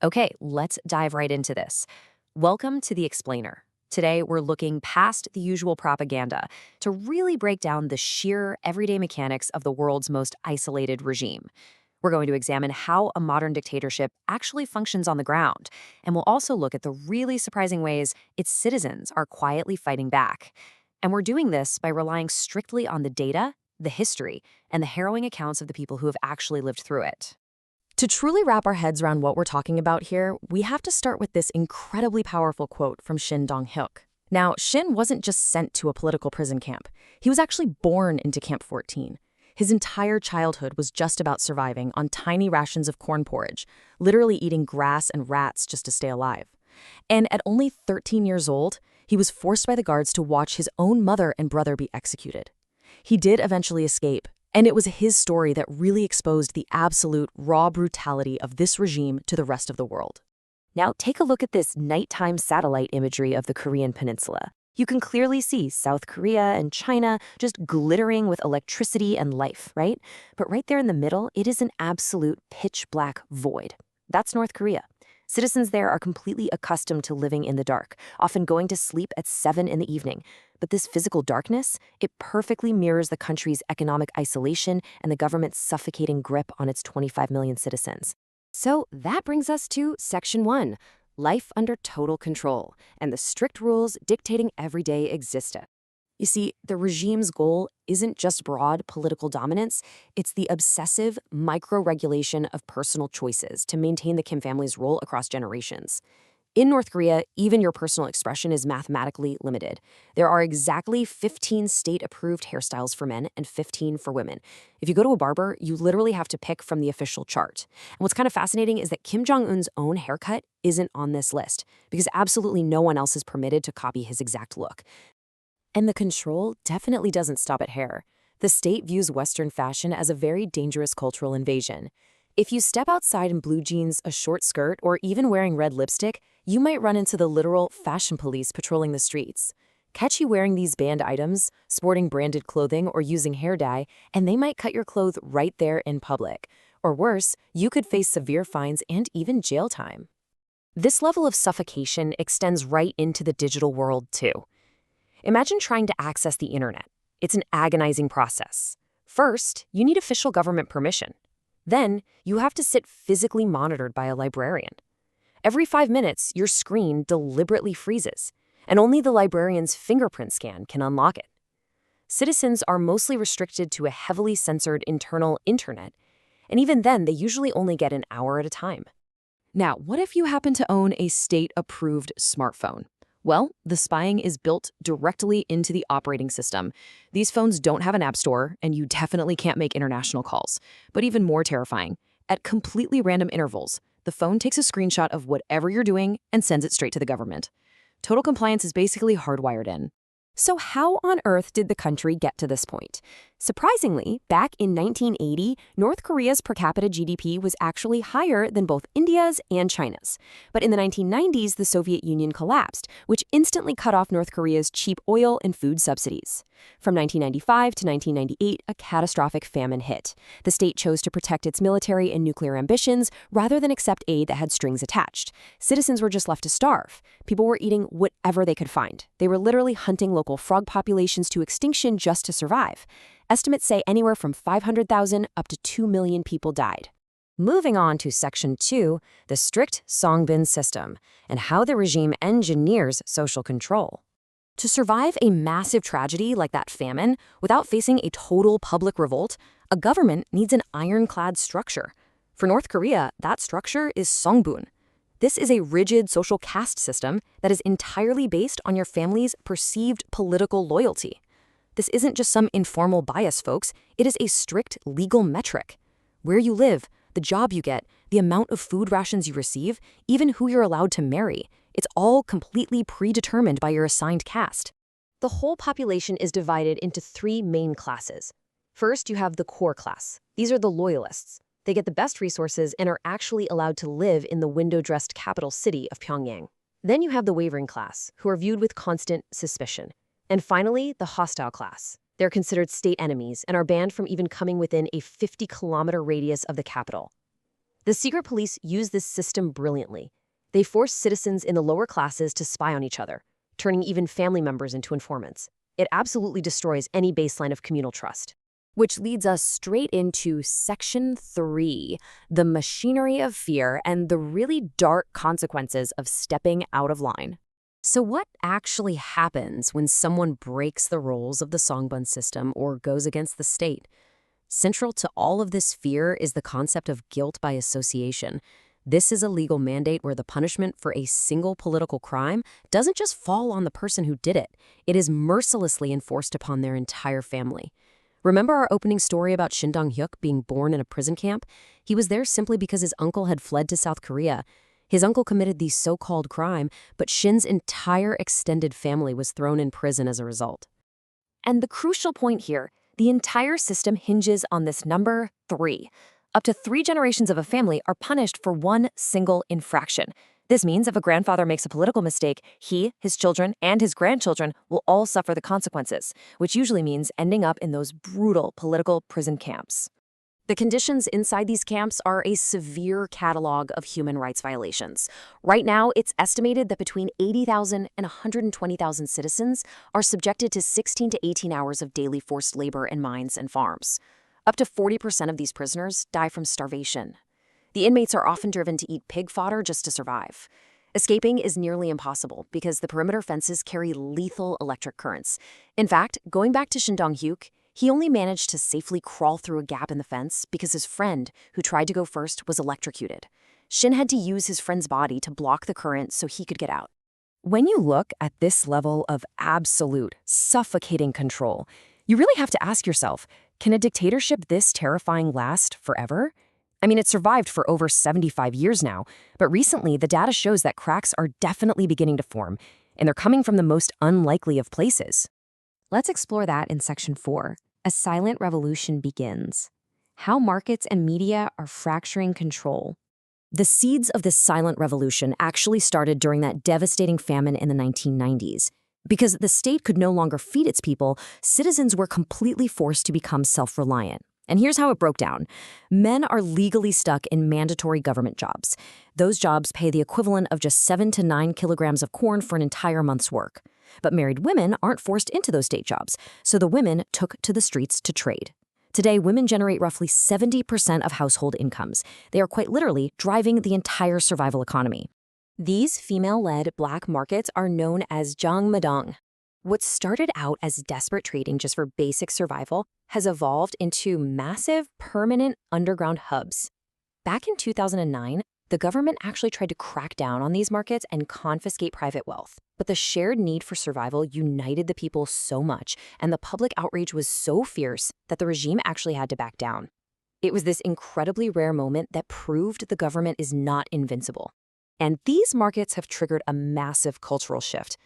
Okay, let's dive right into this. Welcome to The Explainer. Today, we're looking past the usual propaganda to really break down the sheer everyday mechanics of the world's most isolated regime. We're going to examine how a modern dictatorship actually functions on the ground, and we'll also look at the really surprising ways its citizens are quietly fighting back. And we're doing this by relying strictly on the data, the history, and the harrowing accounts of the people who have actually lived through it. To truly wrap our heads around what we're talking about here, we have to start with this incredibly powerful quote from Shin Dong-hyuk. Now, Shin wasn't just sent to a political prison camp. He was actually born into Camp 14. His entire childhood was just about surviving on tiny rations of corn porridge, literally eating grass and rats just to stay alive. And at only 13 years old, he was forced by the guards to watch his own mother and brother be executed. He did eventually escape, and it was his story that really exposed the absolute raw brutality of this regime to the rest of the world. Now take a look at this nighttime satellite imagery of the Korean peninsula. You can clearly see South Korea and China just glittering with electricity and life, right? But right there in the middle, it is an absolute pitch black void. That's North Korea. Citizens there are completely accustomed to living in the dark, often going to sleep at 7 in the evening. But this physical darkness, it perfectly mirrors the country's economic isolation and the government's suffocating grip on its 25 million citizens. So that brings us to Section 1, life under total control, and the strict rules dictating everyday existence. You see, the regime's goal isn't just broad political dominance, it's the obsessive micro-regulation of personal choices to maintain the Kim family's rule across generations. In North Korea, even your personal expression is mathematically limited. There are exactly 15 state-approved hairstyles for men and 15 for women. If you go to a barber, you literally have to pick from the official chart. And what's kind of fascinating is that Kim Jong-un's own haircut isn't on this list, because absolutely no one else is permitted to copy his exact look. And the control definitely doesn't stop at hair. The state views Western fashion as a very dangerous cultural invasion. If you step outside in blue jeans, a short skirt, or even wearing red lipstick, you might run into the literal fashion police patrolling the streets. Catch you wearing these banned items, sporting branded clothing, or using hair dye, and they might cut your clothes right there in public. Or worse, you could face severe fines and even jail time. This level of suffocation extends right into the digital world, too. Imagine trying to access the internet. It's an agonizing process. First, you need official government permission. Then, you have to sit physically monitored by a librarian. Every 5 minutes, your screen deliberately freezes, and only the librarian's fingerprint scan can unlock it. Citizens are mostly restricted to a heavily censored internal internet, and even then, they usually only get an hour at a time. Now, what if you happen to own a state-approved smartphone? Well, the spying is built directly into the operating system. These phones don't have an app store, and you definitely can't make international calls. But even more terrifying, at completely random intervals, the phone takes a screenshot of whatever you're doing and sends it straight to the government. Total compliance is basically hardwired in. So how on earth did the country get to this point? Surprisingly, back in 1980, North Korea's per capita GDP was actually higher than both India's and China's. But in the 1990s, the Soviet Union collapsed, which instantly cut off North Korea's cheap oil and food subsidies. From 1995 to 1998, a catastrophic famine hit. The state chose to protect its military and nuclear ambitions rather than accept aid that had strings attached. Citizens were just left to starve. People were eating whatever they could find. They were literally hunting local frog populations to extinction just to survive. Estimates say anywhere from 500,000 up to 2 million people died. Moving on to Section 2, the strict Songbun system, and how the regime engineers social control. To survive a massive tragedy like that famine without facing a total public revolt, a government needs an ironclad structure. For North Korea, that structure is Songbun. This is a rigid social caste system that is entirely based on your family's perceived political loyalty. This isn't just some informal bias, folks. It is a strict legal metric. Where you live, the job you get, the amount of food rations you receive, even who you're allowed to marry, it's all completely predetermined by your assigned caste. The whole population is divided into 3 main classes. First, you have the core class. These are the loyalists. They get the best resources and are actually allowed to live in the window-dressed capital city of Pyongyang. Then you have the wavering class, who are viewed with constant suspicion. And finally, the hostile class. They're considered state enemies and are banned from even coming within a 50-kilometer radius of the capital. The secret police use this system brilliantly. They force citizens in the lower classes to spy on each other, turning even family members into informants. It absolutely destroys any baseline of communal trust. Which leads us straight into Section 3, the machinery of fear and the really dark consequences of stepping out of line. So what actually happens when someone breaks the rules of the Songbun system or goes against the state? Central to all of this fear is the concept of guilt by association. This is a legal mandate where the punishment for a single political crime doesn't just fall on the person who did it. It is mercilessly enforced upon their entire family. Remember our opening story about Shin Dong-hyuk being born in a prison camp? He was there simply because his uncle had fled to South Korea. His uncle committed the so-called crime, but Shin's entire extended family was thrown in prison as a result. And the crucial point here, the entire system hinges on this number 3. Up to 3 generations of a family are punished for one single infraction. This means if a grandfather makes a political mistake, he, his children, and his grandchildren will all suffer the consequences, which usually means ending up in those brutal political prison camps. The conditions inside these camps are a severe catalog of human rights violations. Right now, it's estimated that between 80,000 and 120,000 citizens are subjected to 16 to 18 hours of daily forced labor in mines and farms. Up to 40% of these prisoners die from starvation. The inmates are often driven to eat pig fodder just to survive. Escaping is nearly impossible because the perimeter fences carry lethal electric currents. In fact, going back to Shin Dong-hyuk, he only managed to safely crawl through a gap in the fence because his friend, who tried to go first, was electrocuted. Shin had to use his friend's body to block the current so he could get out. When you look at this level of absolute, suffocating control, you really have to ask yourself, can a dictatorship this terrifying last forever? I mean, it survived for over 75 years now, but recently the data shows that cracks are definitely beginning to form, and they're coming from the most unlikely of places. Let's explore that in Section 4. A silent revolution begins. How markets and media are fracturing control. The seeds of this silent revolution actually started during that devastating famine in the 1990s. Because the state could no longer feed its people, citizens were completely forced to become self-reliant. And here's how it broke down. Men are legally stuck in mandatory government jobs. Those jobs pay the equivalent of just 7 to 9 kilograms of corn for an entire month's work. But married women aren't forced into those state jobs, so the women took to the streets to trade. Today, women generate roughly 70% of household incomes. They are quite literally driving the entire survival economy. These female-led black markets are known as jangmadang. What started out as desperate trading just for basic survival has evolved into massive, permanent underground hubs. Back in 2009, the government actually tried to crack down on these markets and confiscate private wealth. But the shared need for survival united the people so much, and the public outrage was so fierce that the regime actually had to back down. It was this incredibly rare moment that proved the government is not invincible. And these markets have triggered a massive cultural shift.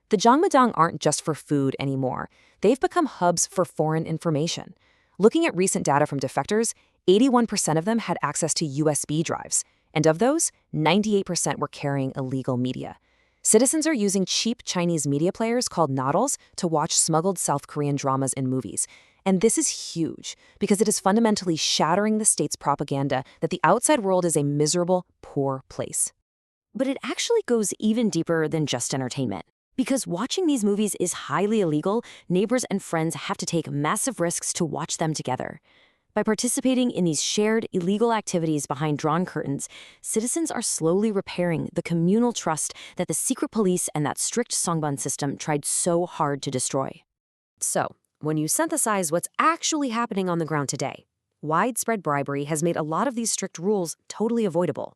The jangmadang aren't just for food anymore. They've become hubs for foreign information. Looking at recent data from defectors, 81% of them had access to USB drives. And of those, 98% were carrying illegal media. Citizens are using cheap Chinese media players called noddles to watch smuggled South Korean dramas and movies. And this is huge because it is fundamentally shattering the state's propaganda that the outside world is a miserable, poor place. But it actually goes even deeper than just entertainment. Because watching these movies is highly illegal, neighbors and friends have to take massive risks to watch them together. By participating in these shared, illegal activities behind drawn curtains, citizens are slowly repairing the communal trust that the secret police and that strict Songbun system tried so hard to destroy. So, when you synthesize what's actually happening on the ground today, widespread bribery has made a lot of these strict rules totally avoidable.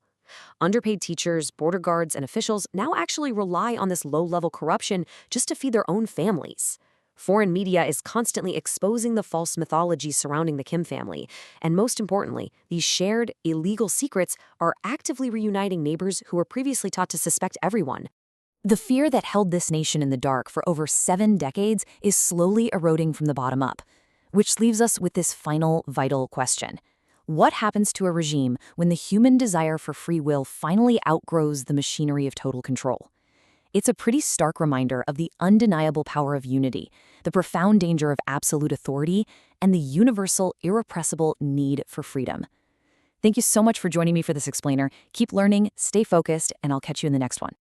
Underpaid teachers, border guards, and officials now actually rely on this low-level corruption just to feed their own families. Foreign media is constantly exposing the false mythology surrounding the Kim family. And most importantly, these shared, illegal secrets are actively reuniting neighbors who were previously taught to suspect everyone. The fear that held this nation in the dark for over 7 decades is slowly eroding from the bottom up. Which leaves us with this final, vital question. What happens to a regime when the human desire for free will finally outgrows the machinery of total control? It's a pretty stark reminder of the undeniable power of unity, the profound danger of absolute authority, and the universal, irrepressible need for freedom. Thank you so much for joining me for this explainer. Keep learning, stay focused, and I'll catch you in the next one.